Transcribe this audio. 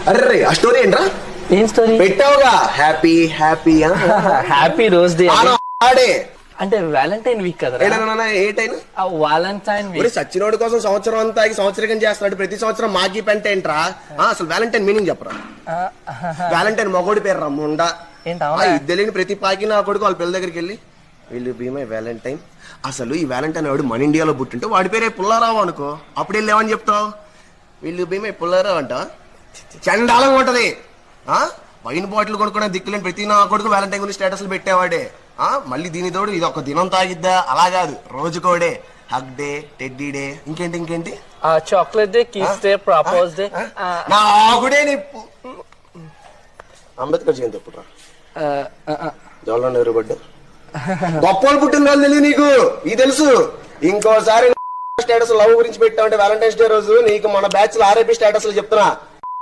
Array ఆ story ఏంట్రా? ఏం స్టోరీ? పెట్టావుగా happy happy happy rose day ఆడే అంటే వ్యాలంటైన్ వీక్ కదా. ఏ టైం వాలంటైన్ వీక్. సచ్చినోడి కోసం సంవత్సరం అంతా సంవత్సరం చేస్తున్నాడు. ప్రతి సంవత్సరం మాకి పెంట ఏంట్రా? అసలు వ్యాలంటైన్ మీనింగ్ చెప్పరా? వ్యాలంటైన్ మగోడి పేరు రమ్ముండా. ఇద్దలేని ప్రతి పాకి నా కొడుకు వాళ్ళ పిల్ల దగ్గరికి వెళ్ళి వీళ్ళు బీ మై వ్యాలంటైన్. అసలు ఈ వ్యాలంటైన్ వాడు మన ఇండియాలో పుట్టింటే వాడి పేరే పుల్లారావు అనుకో, అప్పుడు వెళ్ళేమని చెప్తావు? వీళ్ళు బీ మై పుల్లారావు అంట. చండాలంగా ఉంటది. వైన్ బాటిల్ కొనుక్కోవడం దిక్కులేని ప్రతి నా కొడుకు వ్యాలంటైన్ గురించి స్టేటస్లు పెట్టేవాడే. మళ్ళీ దీని తోడు ఇది ఒక దినం తాగిద్దా? అలా కాదు, రోజుకోడే. హగ్ డే, టెడ్డీ డే, ఇంకేంటి chocolate day, kiss day, propose day. నా ఆగుడే అంబేద్కర్ జయంతి ఎప్పుడు? జవహర్లాల్ నెహ్రూ బర్త్డే. గొప్పలు పుట్టినరోజు తెలియదు నీకు? ఇది తెలుసు. ఇంకోసారి స్టేటస్ లవ్ గురించి పెట్టామంటే వ్యాలంటైన్స్ డే రోజు నీకు మన బ్యాచ్ లో ఆర్ఐపీ స్టేటస్ లో చెప్తున్నా.